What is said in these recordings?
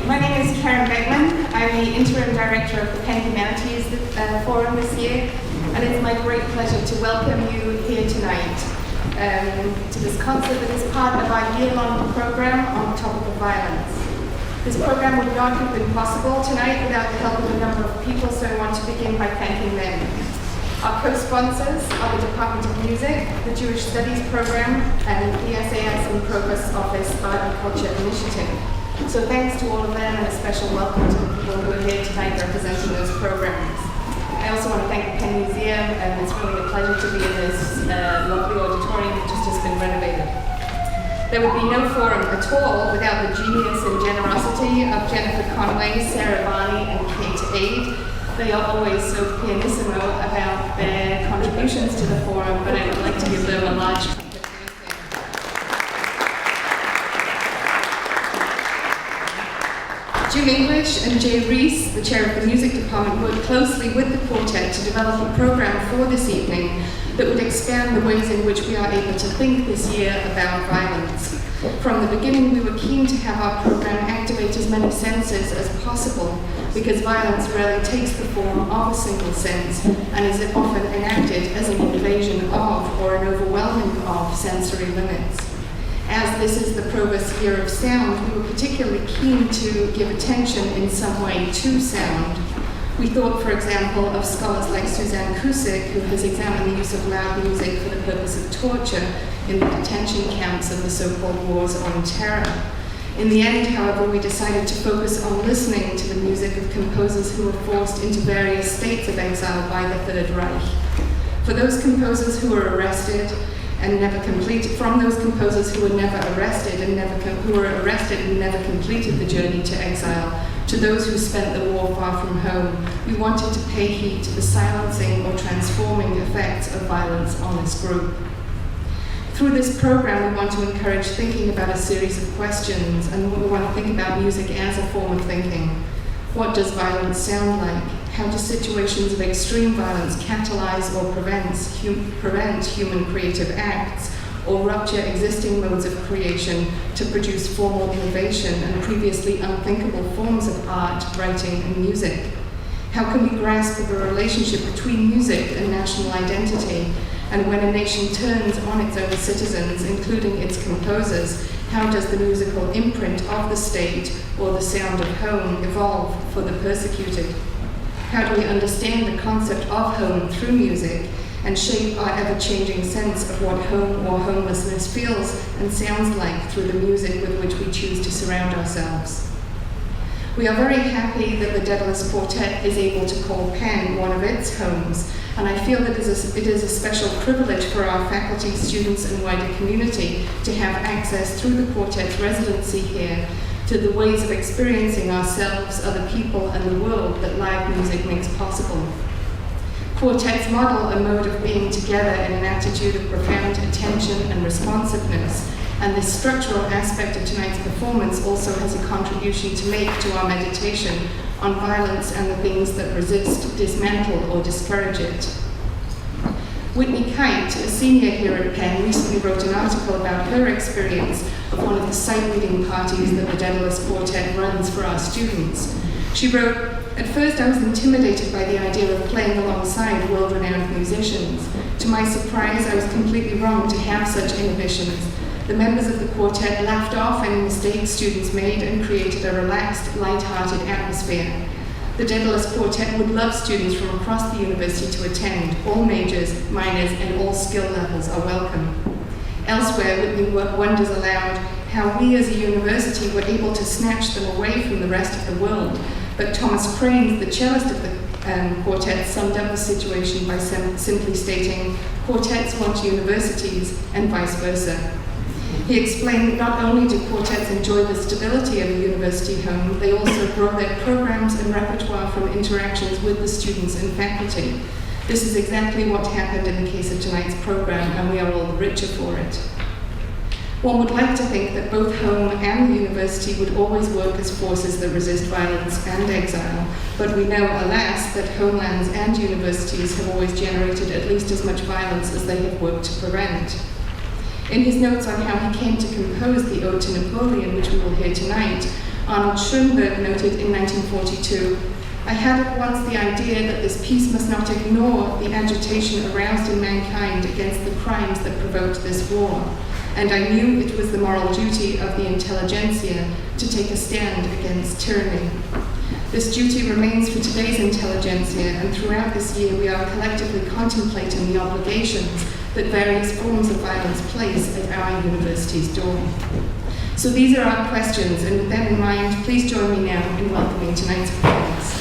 My name is Karen Beckman. I'm the interim director of the Penn Humanities Forum this year, and it's my great pleasure to welcome you here tonight to this concert that is part of our year-long program on the topic of violence. This program would not have been possible tonight without the help of a number of people, so I want to begin by thanking them. Our co-sponsors are the Department of Music, the Jewish Studies Program, and the SAS and Progress Office Art and Culture Initiative. So thanks to all of them, and a special welcome to the people who are here tonight representing those programs. I also want to thank the Penn Museum, and it's really a pleasure to be in this lovely auditorium that just has been renovated. There would be no forum at all without the genius and generosity of Jennifer Conway, Sarah Varney, and Kate Aid. They are always so pianissimo about their contributions to the forum, but I would like to give them a large trumpet. Jim English and Jay Reese, the chair of the music department, worked closely with the quartet to develop a program for this evening that would expand the ways in which we are able to think this year about violence. From the beginning, we were keen to have our program activate as many senses as possible, because violence rarely takes the form of a single sense and is often enacted as an invasion of or an overwhelming of sensory limits. As this is the Provost Year of Sound, we were particularly keen to give attention in some way to sound. We thought, for example, of scholars like Suzanne Cusick, who has examined the use of loud music for the purpose of torture in the detention camps of the so-called wars on terror. In the end, however, we decided to focus on listening to the music of composers who were forced into various states of exile by the Third Reich. For those composers who were arrested and never completed, from those composers who were never arrested and never completed the journey to exile, to those who spent the war far from home, we wanted to pay heed to the silencing or transforming effects of violence on this group. Through this program, we want to encourage thinking about a series of questions, and we want to think about music as a form of thinking. What does violence sound like? How do situations of extreme violence catalyze or prevent human creative acts, or rupture existing modes of creation to produce formal innovation and previously unthinkable forms of art, writing, and music? How can we grasp the relationship between music and national identity? And when a nation turns on its own citizens, including its composers, how does the musical imprint of the state or the sound of home evolve for the persecuted? How do we understand the concept of home through music and shape our ever-changing sense of what home or homelessness feels and sounds like through the music with which we choose to surround ourselves? We are very happy that the Daedalus Quartet is able to call Penn one of its homes, and I feel that it is a special privilege for our faculty, students, and wider community to have access through the quartet's residency here to the ways of experiencing ourselves, other people, and the world that live music makes possible. Quartets model a mode of being together in an attitude of profound attention and responsiveness, and this structural aspect of tonight's performance also has a contribution to make to our meditation on violence and the things that resist, dismantle, or discourage it. Whitney Kite, a senior here at Penn, recently wrote an article about her experience of one of the sight reading parties that the Daedalus Quartet runs for our students. She wrote, "At first I was intimidated by the idea of playing alongside world-renowned musicians. To my surprise, I was completely wrong to have such inhibitions. The members of the quartet laughed off any mistakes students made and created a relaxed, light-hearted atmosphere. The Daedalus Quartet would love students from across the university to attend. All majors, minors, and all skill levels are welcome." Elsewhere, Whitney wonders aloud how we as a university were able to snatch them away from the rest of the world. But Thomas Kraines, the cellist of the quartet, summed up the situation by simply stating, "Quartets want universities, and vice versa." He explained not only do quartets enjoy the stability of a university home, they also grow their programs and repertoire from interactions with the students and faculty. This is exactly what happened in the case of tonight's program, and we are all the richer for it. One would like to think that both home and the university would always work as forces that resist violence and exile, but we know, alas, that homelands and universities have always generated at least as much violence as they have worked to prevent. In his notes on how he came to compose the Ode to Napoleon, which we will hear tonight, Arnold Schoenberg noted in 1942, "I had at once the idea that this piece must not ignore the agitation aroused in mankind against the crimes that provoked this war, and I knew it was the moral duty of the intelligentsia to take a stand against tyranny. This duty remains for today's intelligentsia, and throughout this year we are collectively contemplating the obligations that various forms of violence place at our university's door." So these are our questions, and with them in mind, please join me now in welcoming tonight's performance.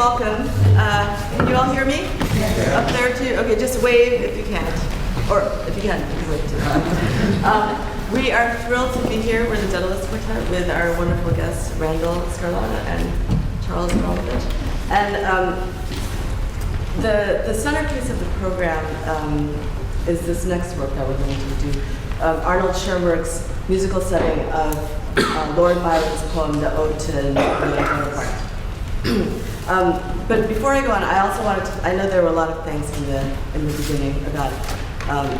Welcome. Can you all hear me? Up there too? Okay, just wave if you can. Or if you can, wave too. We are thrilled to be here. We're the Daedalus Quartet with our wonderful guests, Randall Scarlata and Charles Abramovic. And the centerpiece of the program is this next work that we're going to do. Arnold Schoenberg's musical setting of Lord Byron's poem, The Ode to Napoleon. But before I go on, I also wanted to, I know there were a lot of things in the beginning about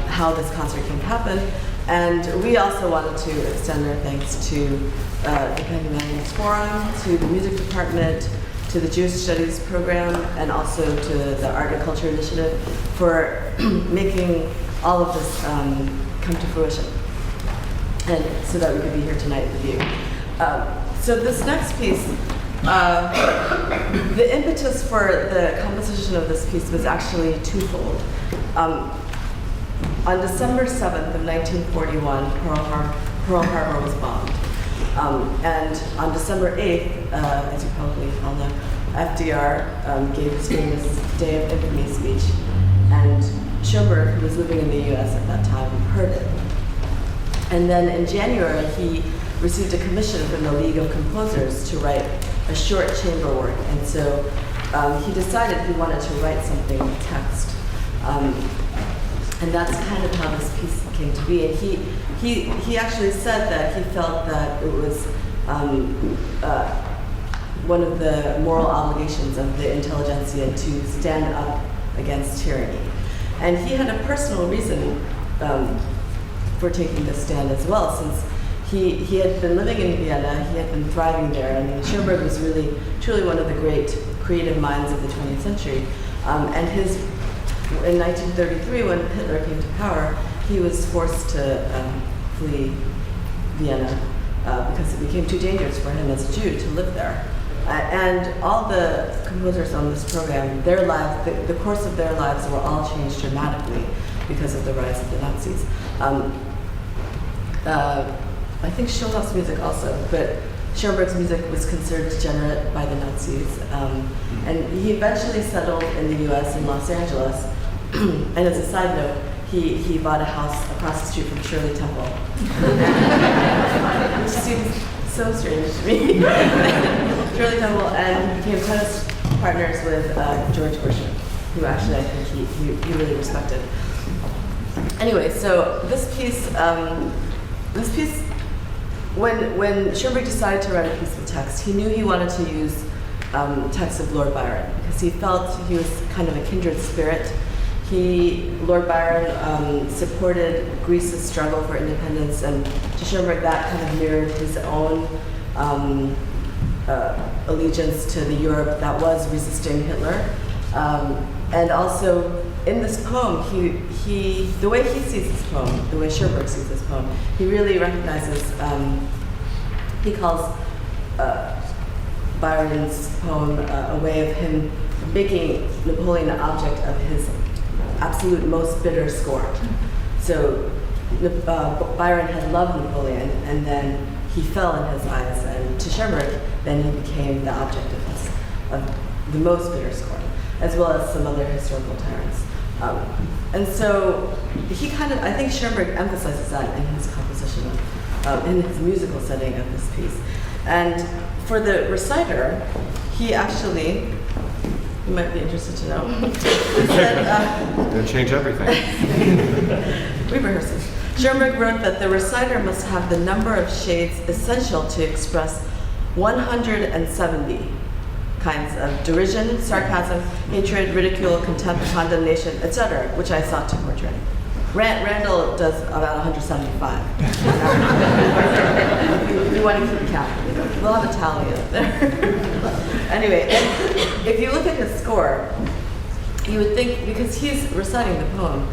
how this concert came to happen, and we also wanted to extend our thanks to the Penn Humanities Forum, to the music department, to the Jewish Studies program, and also to the Art and Culture Initiative for making all of this come to fruition, and so that we could be here tonight with you. So this next piece, the impetus for the composition of this piece was actually twofold. On December 7th of 1941, Pearl Harbor was bombed. And on December 8th, as you probably all know, FDR gave his famous Day of Infamy speech, and Schoenberg, who was living in the US at that time, heard it. And then in January, he received a commission from the League of Composers to write a short chamber work, and so he decided he wanted to write something with text, and that's kind of how this piece came to be. And he actually said that he felt that it was one of the moral obligations of the intelligentsia to stand up against tyranny, and he had a personal reason for taking this stand as well, since he had been living in Vienna, he had been thriving there. I mean, Schoenberg was really, truly one of the great creative minds of the 20th century. And his in 1933, when Hitler came to power, he was forced to flee Vienna because it became too dangerous for him as a Jew to live there. And all the composers on this program, their lives, the course of their lives were all changed dramatically because of the rise of the Nazis. I think Schulhoff's music also, but Schoenberg's music was considered degenerate by the Nazis. And he eventually settled in the US in Los Angeles. And as a side note, he bought a house across the street from Shirley Temple. Which seems so strange to me. Shirley Temple, and became tennis partners with George Gershwin, who actually I think he really respected. Anyway, so this piece, when Schoenberg decided to write a piece with text, he knew he wanted to use texts of Lord Byron because he felt he was kind of a kindred spirit. Lord Byron supported Greece's struggle for independence, and to Schoenberg that kind of mirrored his own allegiance to the Europe that was resisting Hitler. And also in this poem, the way he sees this poem, the way Schoenberg sees this poem, he really recognizes, he calls Byron's poem a way of him making Napoleon an object of his absolute most bitter scorn. So Byron had loved Napoleon, and then he fell in his eyes, and to Schoenberg, then he became the object of the most bitter scorn, as well as some other historical tyrants. And so he I think Schoenberg emphasizes that in his composition, in his musical setting of this piece. And for the reciter, he actually, you might be interested to know, It'll change everything. we rehearse this. Schoenberg wrote that the reciter must have the number of shades essential to express 170 kinds of derision, sarcasm, hatred, ridicule, contempt, condemnation, etc., which I sought to portray. Randall does about 175. If you want to keep count, we'll have a tally up there. Anyway, if you look at his score, you would think, because he's reciting the poem,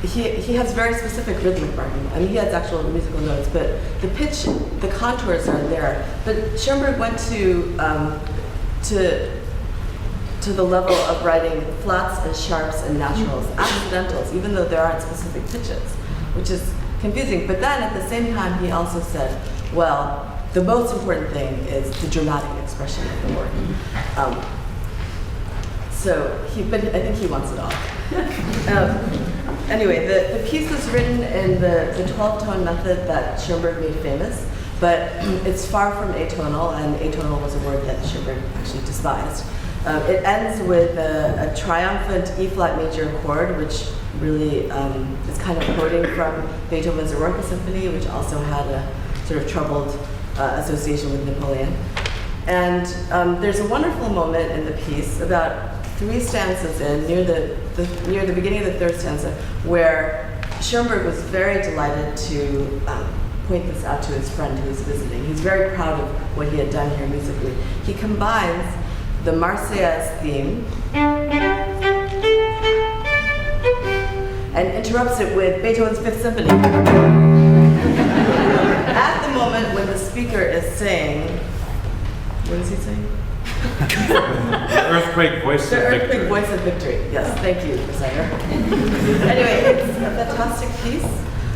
he has very specific rhythmic marking. I mean, he has actual musical notes, but the pitch, the contours are there. But Schoenberg went to the level of writing flats and sharps and naturals, accidentals, even though there aren't specific pitches, which is confusing. But then at the same time, he also said, well, the most important thing is the dramatic expression of the work. But I think he wants it all. Anyway, the piece was written in the 12-tone method that Schoenberg made famous, but it's far from atonal, and atonal was a word that Schoenberg actually despised. It ends with a triumphant E-flat major chord, which really is kind of quoting from Beethoven's Eroica Symphony, which also had a sort of troubled association with Napoleon. And there's a wonderful moment in the piece, about 3 stanzas in, near the beginning of the 3rd stanza, where Schoenberg was very delighted to point this out to his friend who was visiting. He's very proud of what he had done here musically. He combines the Marseillaise theme and interrupts it with Beethoven's 5th Symphony. At the moment when the speaker is saying, what is he saying? The earthquake voice The of earthquake victory. voice of victory. Yes, thank you, reciter. Anyway, it's a fantastic piece,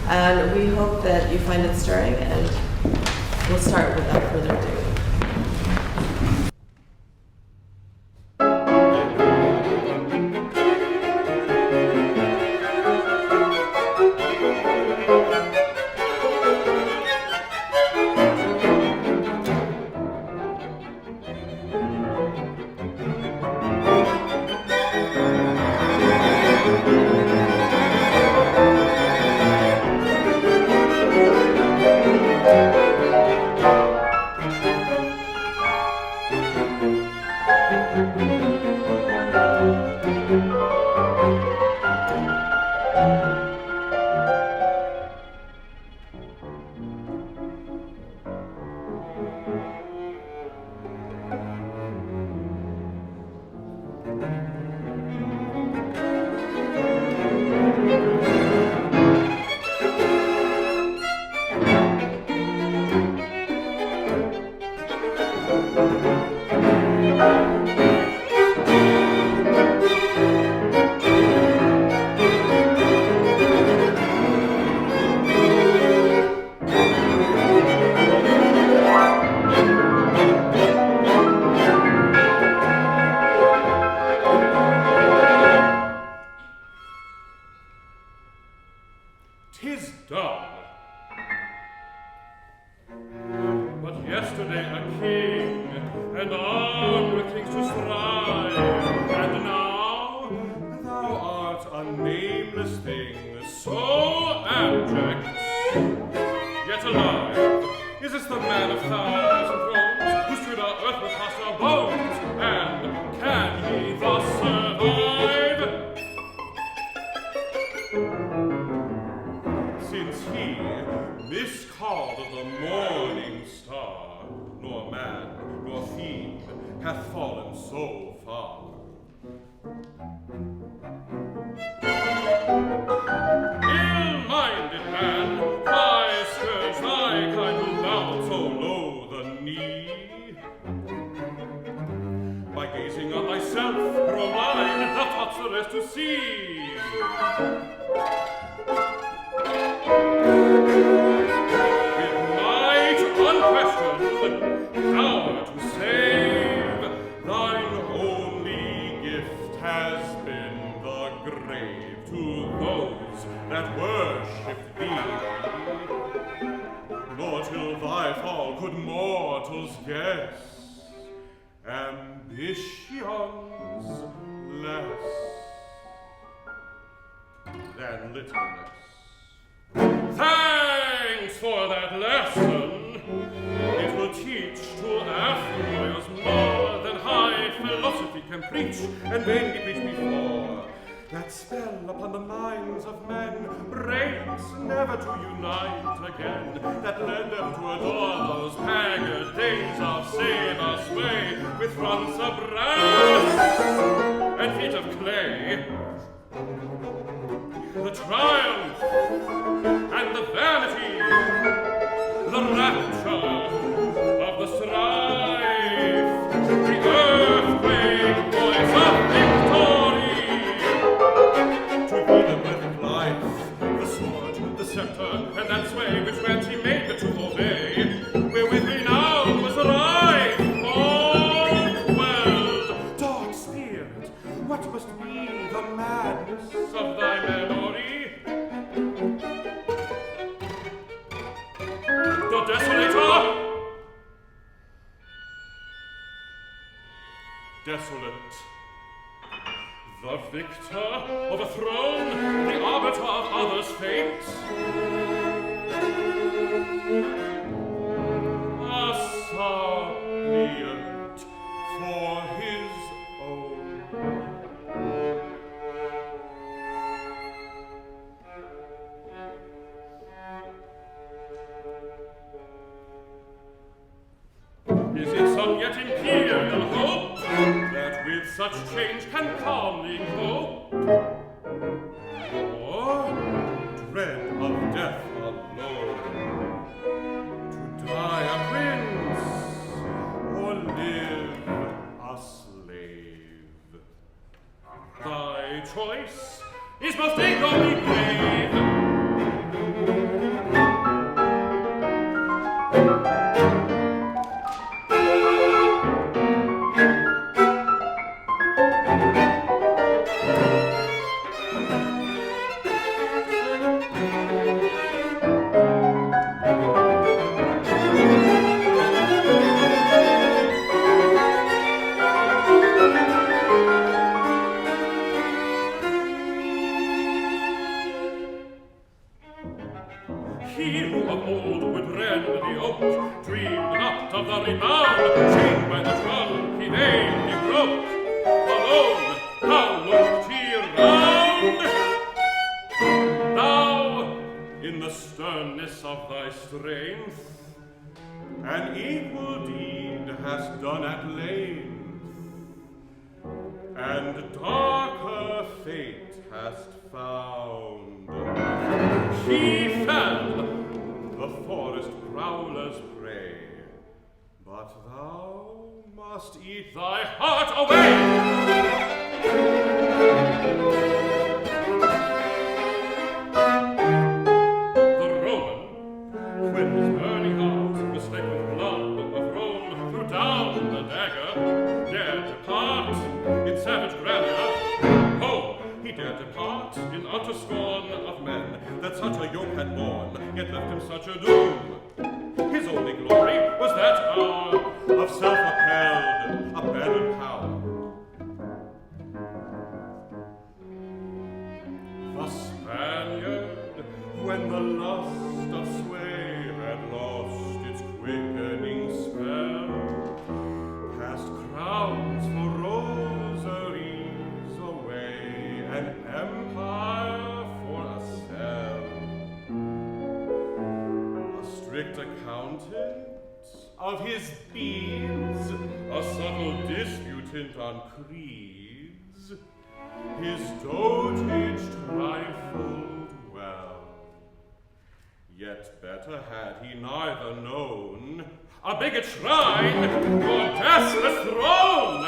and we hope that you find it stirring, and we'll start without further ado. but thou must eat thy heart away. The Roman, when his burning heart was flecked with blood of Rome, threw down the dagger, dared depart in savage grandeur. Oh, he dared depart in utter scorn of men that such a yoke had borne, yet left him such a doom. His only glory was that hour of self-upheld, abandoned power. The Spaniard, when the lust of sway had lost its quickening spell, cast crowns for rosaries away, an empire for a cell. A strict accountant of his beads, a subtle disputant on creeds, his dotage trifled well. Yet better had he neither known a bigot shrine nor Daedalus throne.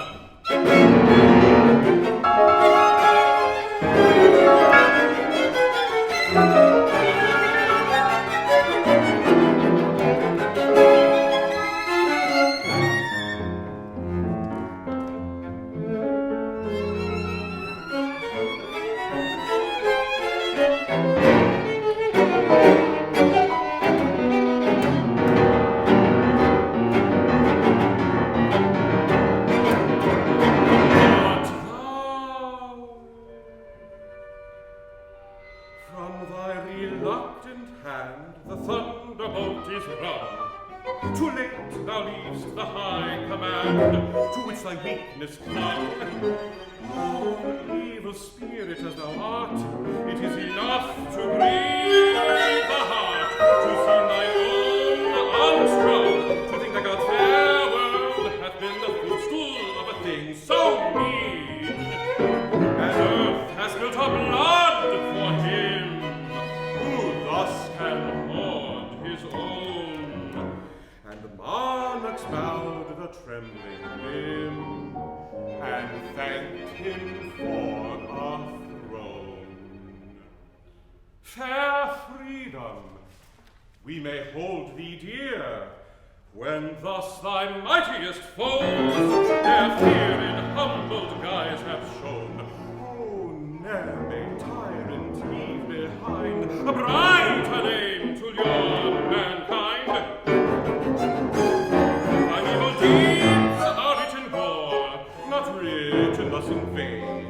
We may hold thee dear, when thus thy mightiest foes their fear in humbled guise have shown. Oh, ne'er may tyrant leave behind a brighter name to your mankind. Thy evil deeds are written gore, not written thus in vain.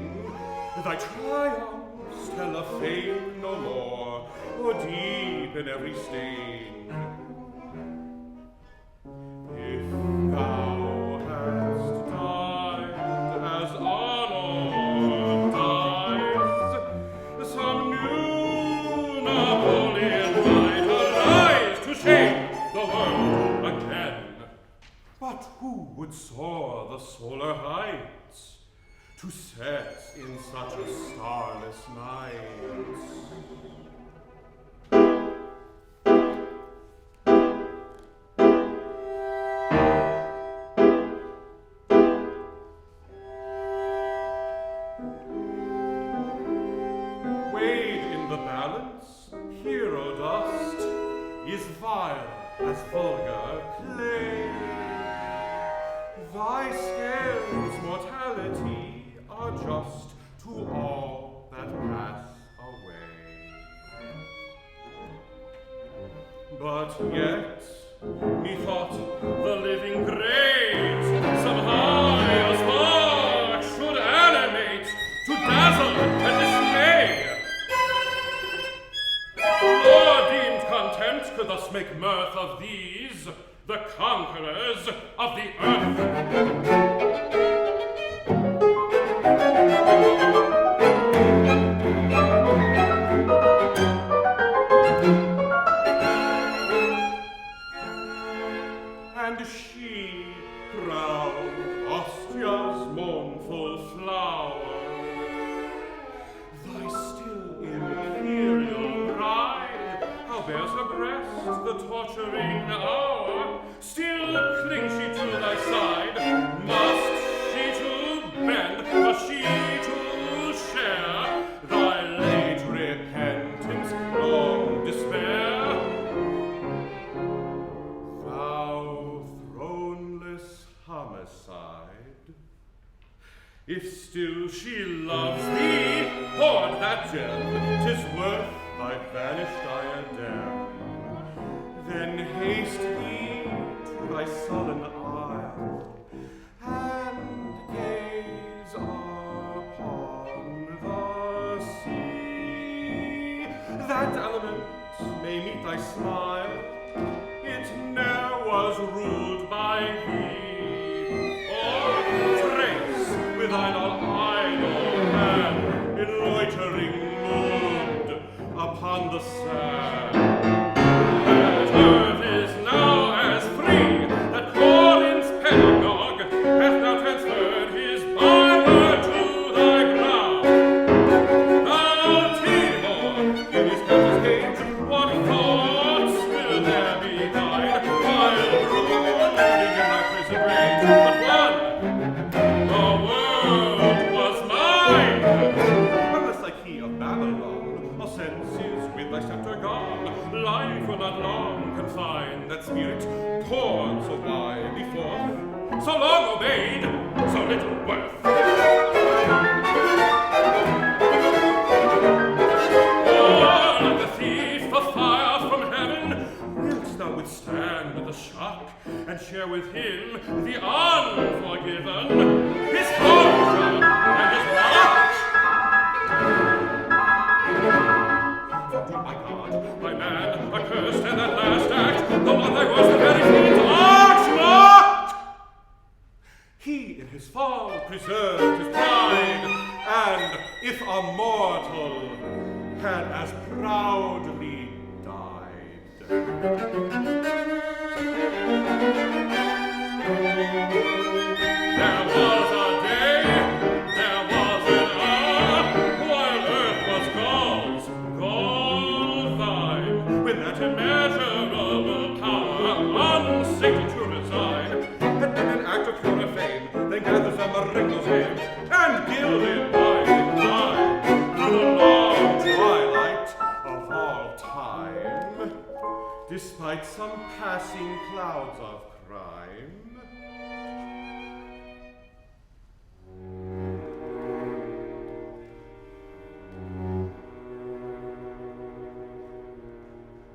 Thy triumphs tell of fame no more, or deep in every stain. If thou hast died as Arnold dies, some new Napoleon might arise to shake the world again. But who would soar the solar heights to set in such a starless night? As vulgar clay, thy scales, mortality, are just to all that pass away. But yet, methought the living great some higher spark should animate to dazzle and dismay. Nor deemed contempt could thus make mirth of these, the conquerors of the earth. And she, proud Austria's mournful flower, thy still imperial bride, how bears her breast the torturing hour? Still clings she side. If still she loves thee, hoard that gem, 'tis worth thy vanished diadem. Then haste thee to thy sullen isle, and gaze upon the sea. That element may meet thy smile, it ne'er was ruled by thee. Or trace with thine idle hand in loitering mood upon the sand. That earth is now as free that Corinth's pedagogue hath now transferred his byword to thy brow. Thou Timor, in his captive's cage, what thoughts will there be thine, while brooding in thy prison rage? But one, the world was mine. Unless like he of Babylon, all senses with thy scepter gone, life will not long confine that spirit poured so widely forth, so long obeyed, so little worth. Oh, like the thief of fire from heaven, wilt thou withstand the shock and share with him the unforgiven, his horror and his mock? For my God, my man, accursed in that last act, the one thy was the very feet arch mocked. He in his fall preserved his pride, and if a mortal, had as proudly died. There was a day, there was an hour, while earth was Gaul's, Gaul thine, when that immeasurable power, unsated to reside, had been an act of purer fame, then gathers a Marengo's aim, and gilded by decline, through the long twilight of all time, despite some passing clouds of crime.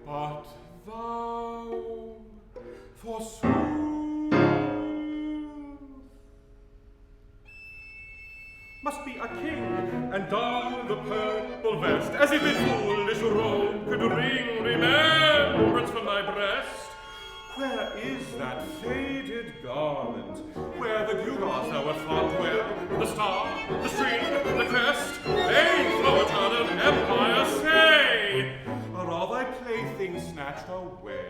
But thou, forsooth, must be a king, and don the purple vest, as if in foolish robe could wring remembrance from thy breast. Where is that faded garment, where the gewgaws thou wert fond to wear, the star, the string, the crest, vain flower of empire, say, are all thy playthings snatched away?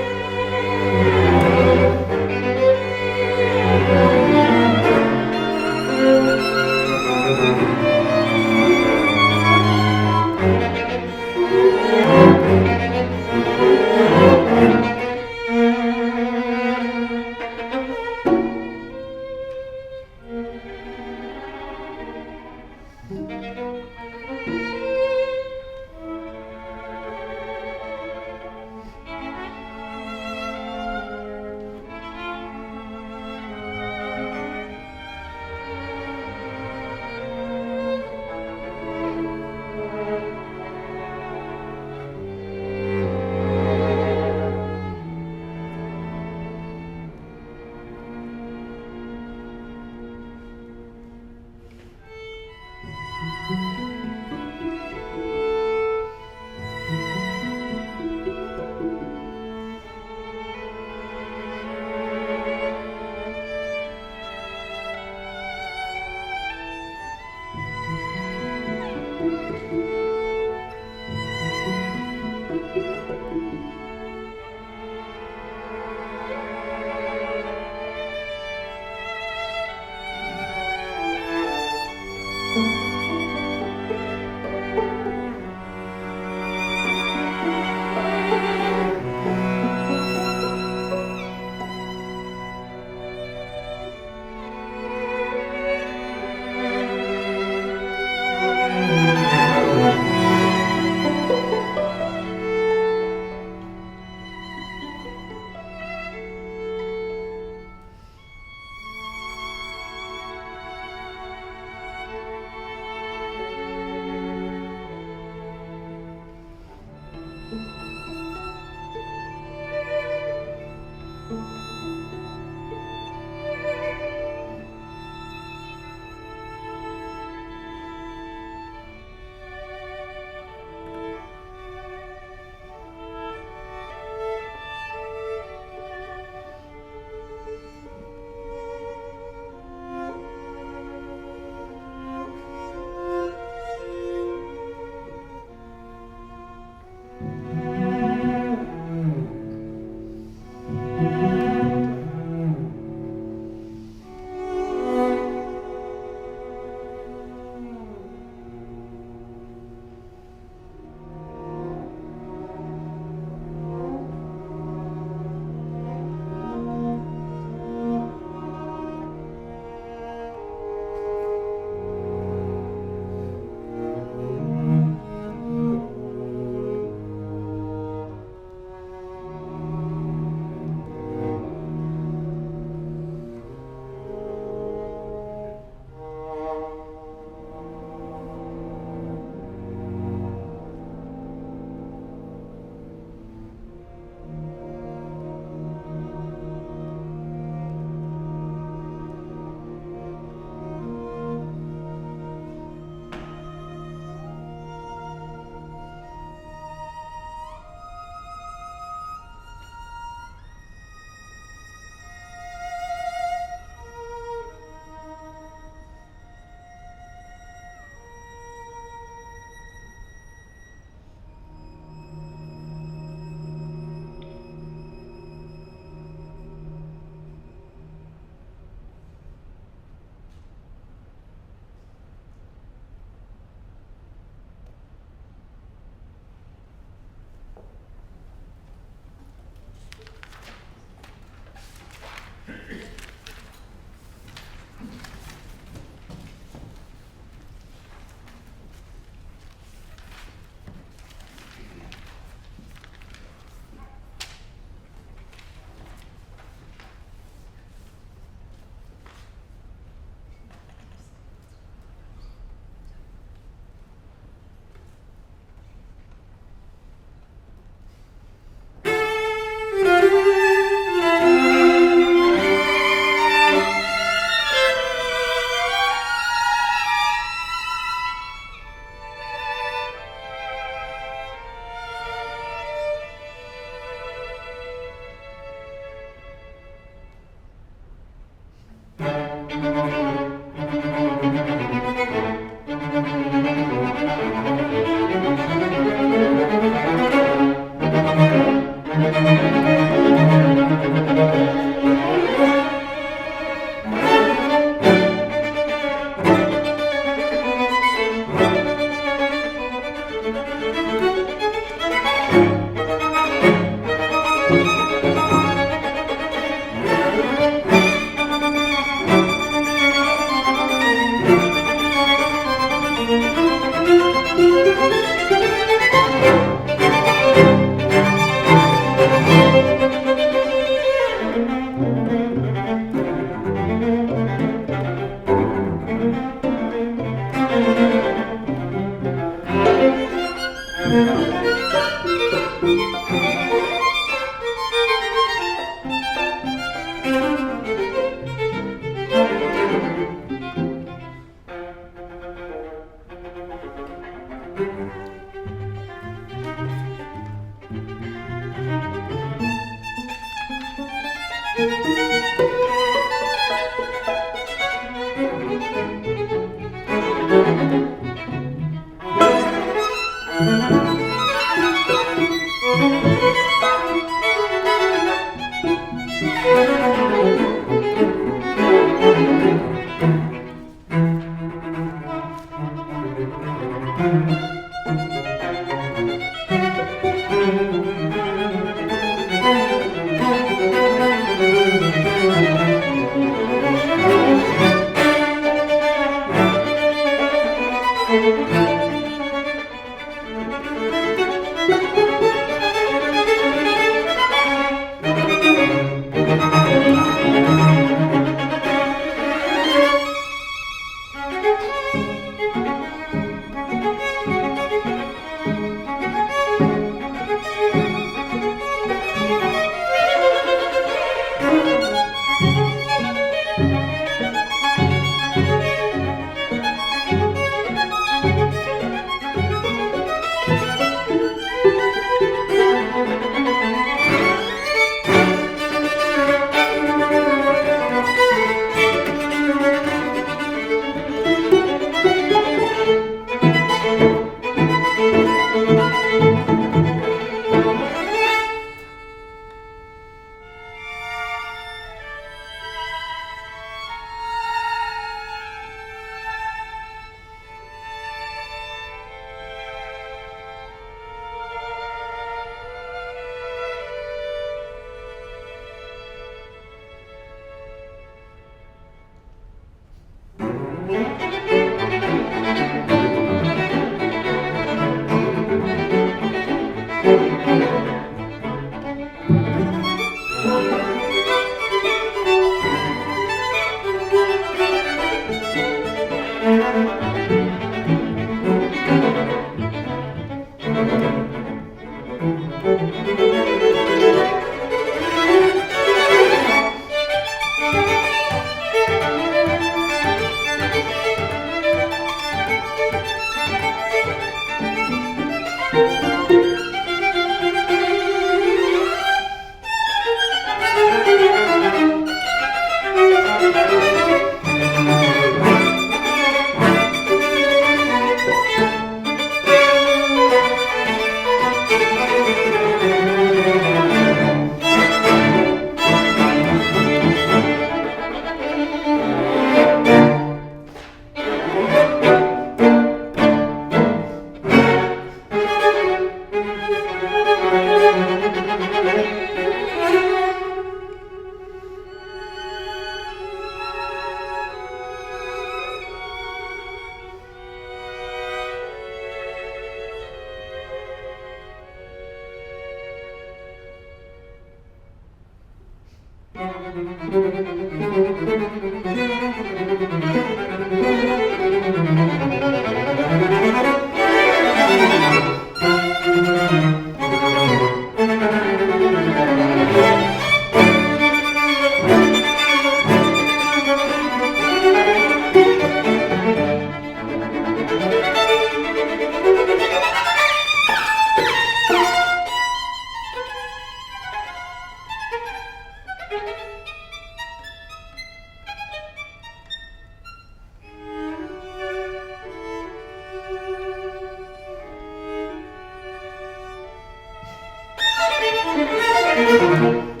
Thank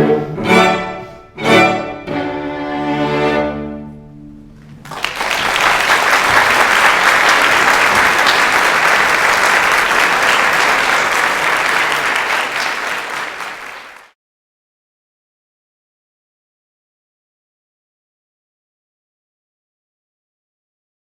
you.